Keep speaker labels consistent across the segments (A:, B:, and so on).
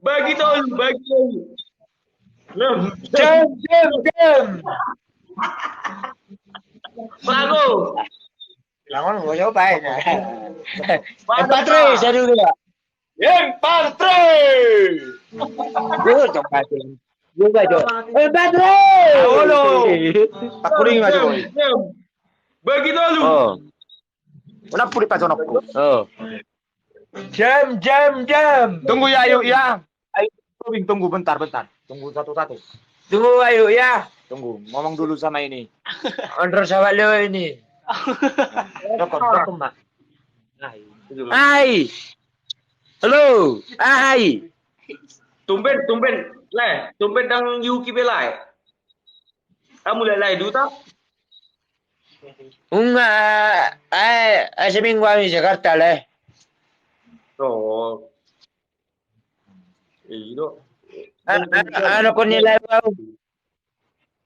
A: Bagi tolu, bagi tolu. Lem.
B: Jam.
A: Lago.
B: Langon gue coba ya.
A: Pada
B: Empat
A: Pak.
B: saya dulu ya. Empat Gue coba aja. Gue baca. Empat
C: Halo. Tak kuning aja boy.
A: Jam. Bagi tolu.
B: Oh.
C: Kenapa puri pasonokku?
B: Oh. Jam.
C: Tunggu ya, ayo ya. Ayo, tunggu bentar. Tunggu satu-satu.
B: Tunggu ayo ya.
C: Tunggu, ngomong dulu sama ini.
B: Ondro sama lo ini.
C: Dokter, Mak.
B: Hai. Halo. Hai.
A: Tumben. Le, tumben dang Yuki belai. Kamu lelai dulu tak?
B: Enggak. Seminggu kami Jakarta leh.
A: Oh. Iyo.
B: Ano ko nila bang?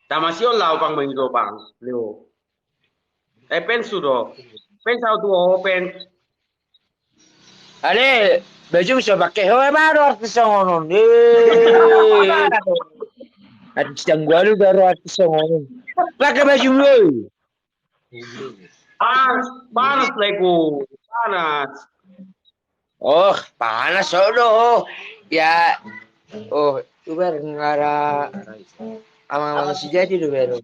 A: Tama siyo lao pang mangido pang. Leo. Pen sudo. Pen sao tuo pen.
B: Ale, baju bisa pakai hoa baru artis ngono. Artis yang baru artis ngono. Pakai baju lu.
A: Panas lego. Panas.
B: Oh, panas solo. Ya, oh, itu ber ngara ama si jadi lu ber.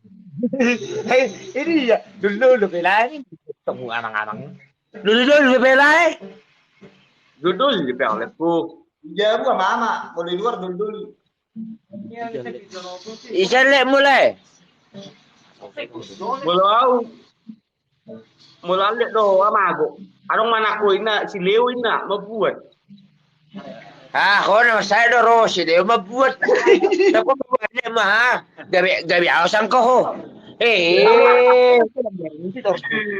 B: Hei, ini ya dulu belain ketemu anang-anang. Dulu belain.
A: Dudul di lepo.
D: Dia gua mama, mau di luar dulu.
B: Isan mulai.
A: Mula lihat do amago. Anong mana ko ina si Leo ina mabuat.
B: Ako na saya do Rossi de mabuat. Ako mabuat mah. Gabi awasan ko ho.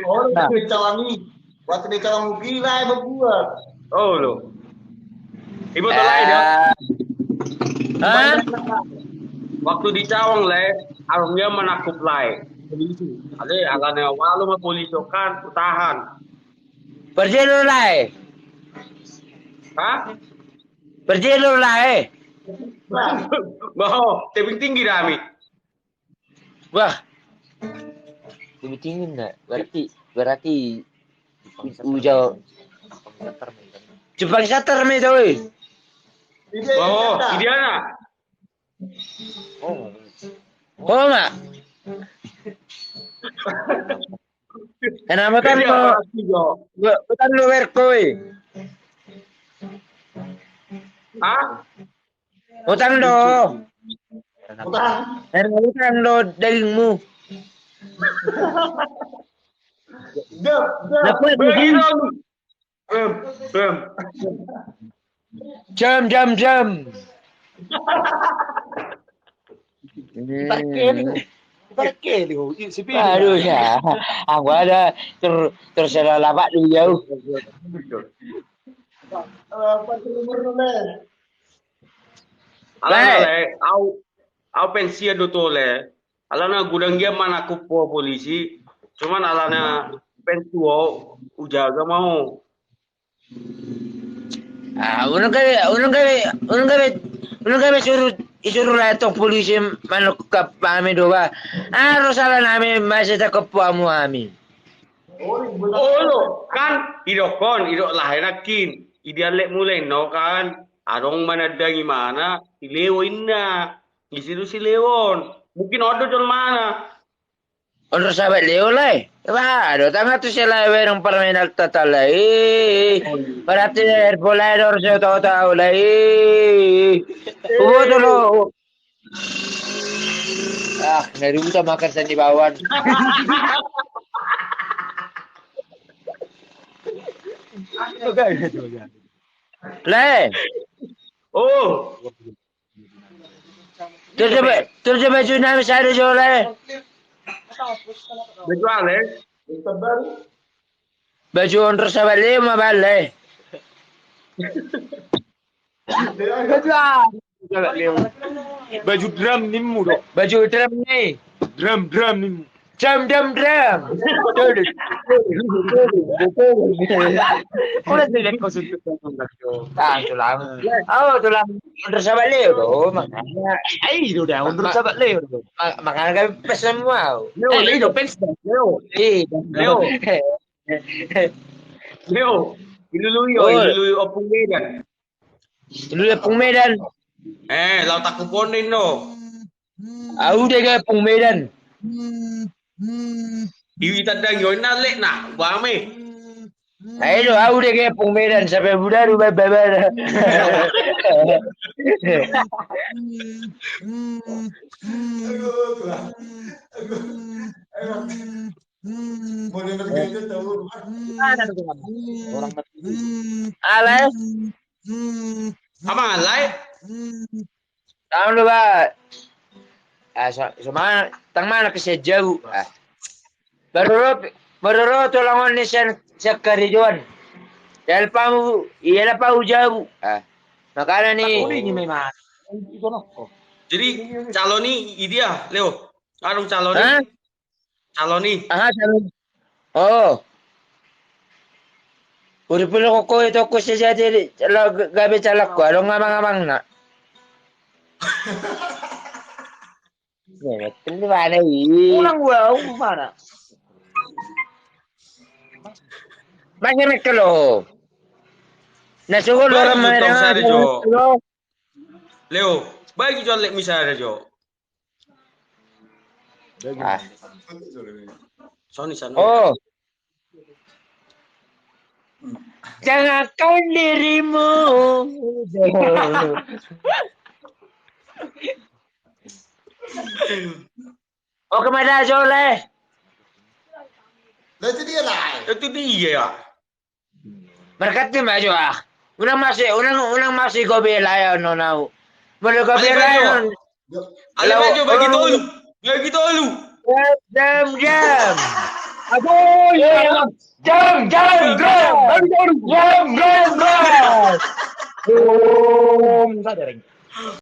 D: Oh, di cawangi. Waktu di cawang gila mabuat.
A: Oh lo. Ibu tolai dah.
B: Hah?
A: Waktu di Cawang le, arumnya menakut lai. Polisi. Ada alane walu ma polisi kan tahan.
B: Perjelo lai.
A: Hah?
B: Perjelo lai.
A: Baho, tebing tinggi dami.
B: Wah. Lebih tinggi enggak? Berarti ujau. Jepang sater me tuh.
A: Baho, Idiana.
B: Oh, mak. Kenapa kan bukan lu werkoi?
A: Hah?
B: Utang do. Utang do dagingmu. Dapat
A: Bagi dong.
B: Jam.
C: Parkir si Pili.
B: Aduh ya, aku ada terserah lapak dulu jauh.
A: Alana le, au pensia do tole. Alana gudang dia mana kupo polisi. Cuman alana pensuo ujaga mau.
B: Unang kami suruh latong polisi manukap kami doa. Harus salah namin masih tak kepuamu kami.
A: Oh lo, kan idokon, idok lahirakin. Idealek mulai no kan. Arong mana ada gimana? Si Leo inna. Di situ si Leon. Mungkin ada jual mana?
B: Untuk sahabat Leo lah. Waduh, tengah tu sila yang permainan total lah. Berarti bola harus tahu lah. Dulu. Dari utah makan sandi bawang. Le.
A: Oh.
B: Terus baju nama saya jual le.
A: Betul le.
B: Baju untuk sahabat le mah balik.
C: Baju drum nimu dok.
B: Baju drum ni.
C: Drum nimu.
B: Drum.
C: Udah tidak kau suntuk tulang.
B: Ah, tulang. Oh, tulang under sahabat Leo tuh, makanya.
C: Itu udah untuk sahabat Leo.
B: Makanya kami pes semua.
A: Leo, Leo, Leo, Leo, Leo. Ilului yo,
B: Oi.
A: ilului opung Medan.
B: Dulu ya Pung Medan.
A: Lau tak kuponin no.
B: Aku deh kayak Pung Medan.
A: Iwi tadang yo nalek nak, wame.
B: Ayo, aku deh kayak Pung Medan sampai budak rumah babar.
D: Mau denger gitu tahu.
C: Mana tuh orang
B: Alas,
A: Amang alay.
B: tahu lu pak. Semana, tang mana kesnya jauh. Baru tulangan ni sekarijuan. Iya lah jauh. Makanya nih.
C: ini memang. Itu no.
A: Jadi caloni dia, Leo. Arung caloni.
B: Hah?
A: Caloni.
B: Sabi. Oh. Udah pula koko itu aku sejati gabi calak ko. Along ngamang-ngamang na. Ini mana ini?
C: Ulang gua, mana?
B: Masih mekelo. Nasugol
A: Bagi
B: orang
A: jutong
B: merah.
A: sa Jo. Leo, bagi jo lek misal Jo.
B: Ah.
A: Soni sana.
B: Oh. Jangankan dirimu. Oh kemana Soleh?
D: Lah itu dia lah.
A: Itu dia ya.
B: Berkati maju ah. Unang masih kau bela ya nonau. Boleh kau
A: Balik
B: bela ya.
A: baju. Ale baju bagi tolu. Bagi tolu.
B: Jam.
C: Aduh, ya.
B: Jam.
C: Sadar.